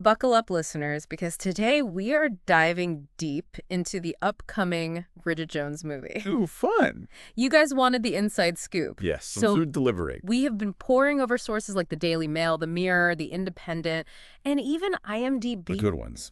Buckle up, listeners, because today we are diving deep into the upcoming Bridget Jones movie. Ooh, fun. You guys wanted the inside scoop. Yes, So food delivery. we have been poring over sources like the Daily Mail, the Mirror, the Independent, and even IMDb. The good ones.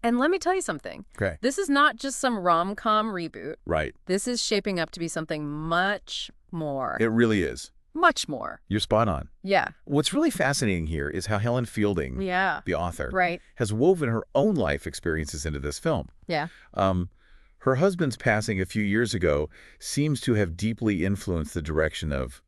And let me tell you something. Okay. This is not just some rom-com reboot. Right. This is shaping up to be something much more. It really is. Much more. You're spot on. Yeah. What's really fascinating here is how Helen Fielding, Yeah. the author, Right. has woven her own life experiences into this film. Yeah. Her husband's passing a few years ago seems to have deeply influenced the direction of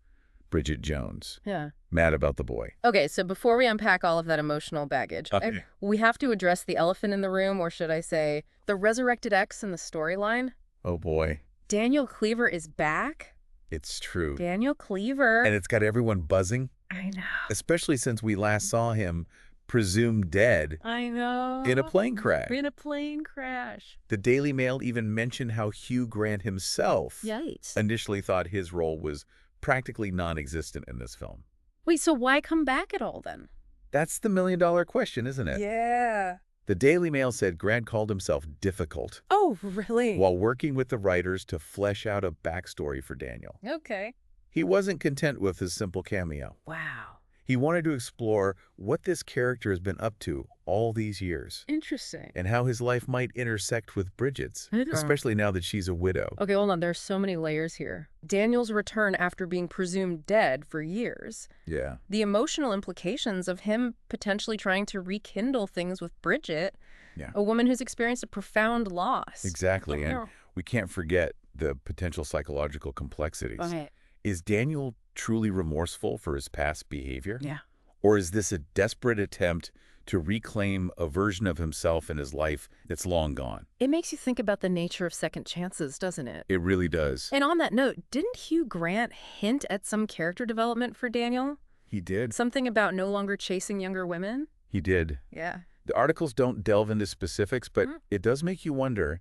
Bridget Jones. Yeah. Mad about the boy. Okay, so before we unpack all of that emotional baggage, Okay. we have to address the elephant in the room, or should I say, the resurrected ex in the storyline. Oh, boy. Daniel Cleaver is back. It's true. Daniel Cleaver. And it's got everyone buzzing, I know. especially since we last saw him presumed dead I know. in a plane crash. In a plane crash. The Daily Mail even mentioned how Hugh Grant himself Yikes. initially thought his role was practically non-existent in this film. Wait, so why come back at all then? That's the million-dollar question, isn't it? Yeah. The Daily Mail said Grant called himself difficult Oh, really? while working with the writers to flesh out a backstory for Daniel. Okay. He wasn't content with his simple cameo. Wow. He wanted to explore what this character has been up to all these years Interesting. and how his life might intersect with Bridget's, Yeah. especially now that she's a widow. Okay, hold on. There's so many layers here. Daniel's return after being presumed dead for years. Yeah. The emotional implications of him potentially trying to rekindle things with Bridget, Yeah. a woman who's experienced a profound loss. Exactly. And we can't forget the potential psychological complexities. Right. Is Daniel truly remorseful for his past behavior? Yeah. Or is this a desperate attempt to reclaim a version of himself in his life that's long gone? It makes you think about the nature of second chances, doesn't it? It really does. And on that note, didn't Hugh Grant hint at some character development for Daniel? He did. Something about no longer chasing younger women? He did. Yeah. The articles don't delve into specifics, but it does make you wonder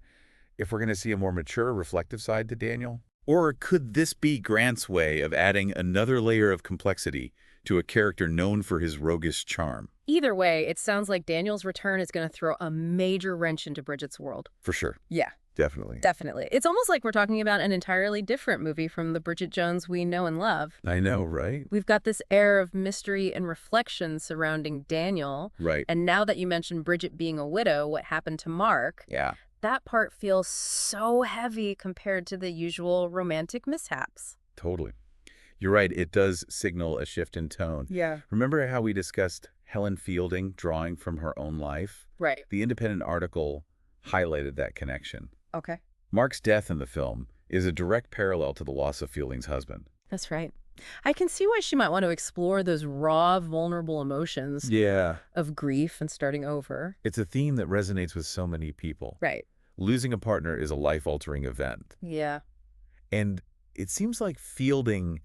if we're going to see a more mature, reflective side to Daniel. Or could this be Grant's way of adding another layer of complexity to a character known for his roguish charm? Either way, it sounds like Daniel's return is going to throw a major wrench into Bridget's world. For sure. Yeah. Definitely. Definitely. It's almost like we're talking about an entirely different movie from the Bridget Jones we know and love. I know, right? We've got this air of mystery and reflection surrounding Daniel. Right. And now that you mentioned Bridget being a widow, what happened to Mark, Yeah. that part feels so heavy compared to the usual romantic mishaps. Totally. You're right. It does signal a shift in tone. Yeah. Remember how we discussed Helen Fielding drawing from her own life? Right. The Independent article highlighted that connection. Okay. Mark's death in the film is a direct parallel to the loss of Fielding's husband. That's right. I can see why she might want to explore those raw, vulnerable emotions Yeah. of grief and starting over. It's a theme that resonates with so many people. Right. Losing a partner is a life-altering event. Yeah. And it seems like Fielding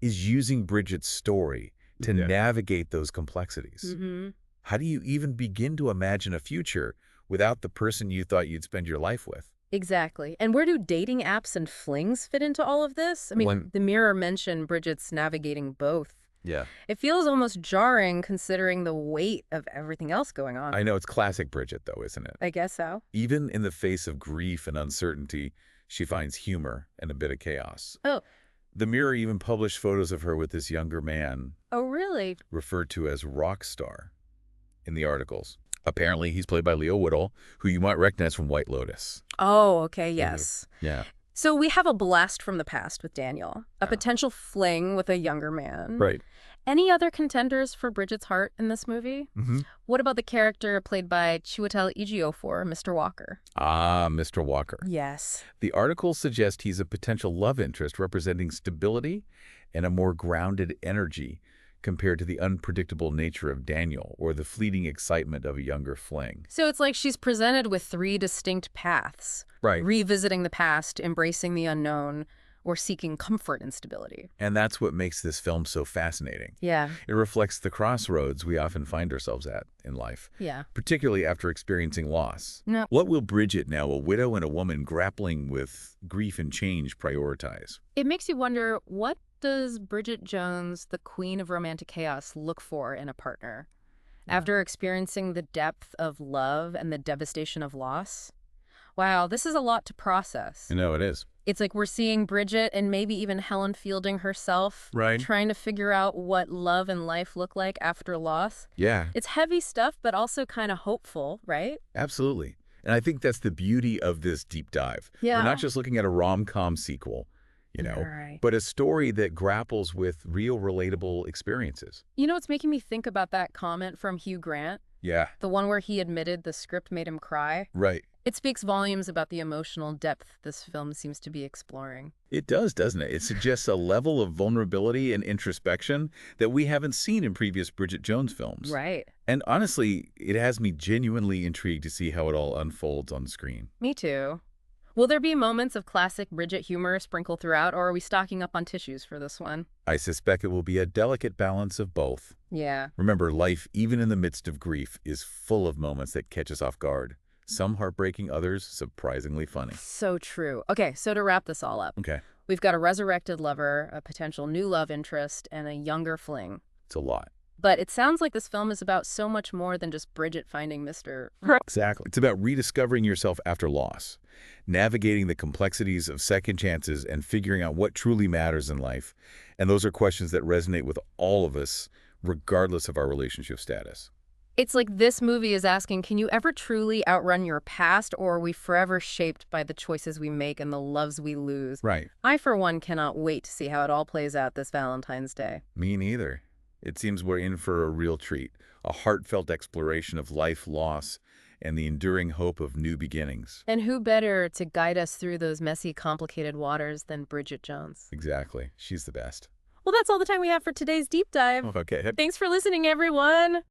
is using Bridget's story to navigate those complexities. Mm-hmm. How do you even begin to imagine a future without the person you thought you'd spend your life with? Exactly. And where do dating apps and flings fit into all of this? I mean, the Mirror mentioned Bridget's navigating both. Yeah. It feels almost jarring considering the weight of everything else going on. I know, it's classic Bridget, though, isn't it? I guess so. Even in the face of grief and uncertainty, she finds humor and a bit of chaos. Oh. The Mirror even published photos of her with this younger man, Oh, really? referred to as rock star, in the articles. Apparently, he's played by Leo Whittle, who you might recognize from White Lotus. Oh, okay, yes. Yeah. So we have a blast from the past with Daniel, a potential fling with a younger man. Right. Any other contenders for Bridget's heart in this movie? Mm-hmm. What about the character played by Chiwetel Ejiofor, Mr. Walker? Ah, Mr. Walker. Yes. The articles suggest he's a potential love interest representing stability and a more grounded energy compared to the unpredictable nature of Daniel or the fleeting excitement of a younger fling. So it's like she's presented with three distinct paths. Right. Revisiting the past, embracing the unknown, or seeking comfort and stability. And that's what makes this film so fascinating. Yeah. It reflects the crossroads we often find ourselves at in life, Yeah. particularly after experiencing loss. No. What will Bridget, now a widow and a woman grappling with grief and change, prioritize? It makes you wonder, what does Bridget Jones, the queen of romantic chaos, look for in a partner? after experiencing the depth of love and the devastation of loss. Wow, this is a lot to process. You know, it is. It's like we're seeing Bridget and maybe even Helen Fielding herself Right. trying to figure out what love and life look like after loss. Yeah, It's heavy stuff, but also kind of hopeful, right? absolutely. And I think that's the beauty of this deep dive. Yeah. We're not just looking at a rom-com sequel, Right. but a story that grapples with real relatable experiences. You know what's making me think about that comment from Hugh Grant? Yeah, The one where he admitted the script made him cry? right. It speaks volumes about the emotional depth this film seems to be exploring. It does, doesn't it? It suggests a level of vulnerability and introspection that we haven't seen in previous Bridget Jones films. Right. And honestly, it has me genuinely intrigued to see how it all unfolds on screen. Me too. Will there be moments of classic Bridget humor sprinkled throughout, or are we stocking up on tissues for this one? I suspect it will be a delicate balance of both. Yeah. Remember, life, even in the midst of grief, is full of moments that catch us off guard. Some heartbreaking, others surprisingly funny. So true. Okay, so to wrap this all up, Okay, we've got a resurrected lover, a potential new love interest, and a younger fling. it's a lot. But it sounds like this film is about so much more than just Bridget finding Mr. Exactly. It's about rediscovering yourself after loss, navigating the complexities of second chances, and figuring out what truly matters in life. And those are questions that resonate with all of us, regardless of our relationship status. It's like this movie is asking, can you ever truly outrun your past, or are we forever shaped by the choices we make and the loves we lose? Right. I, for one, cannot wait to see how it all plays out this Valentine's Day. Me neither. It seems we're in for a real treat, a heartfelt exploration of life, loss, and the enduring hope of new beginnings. And who better to guide us through those messy, complicated waters than Bridget Jones? Exactly. She's the best. Well, that's all the time we have for today's deep dive. Okay. Thanks for listening, everyone.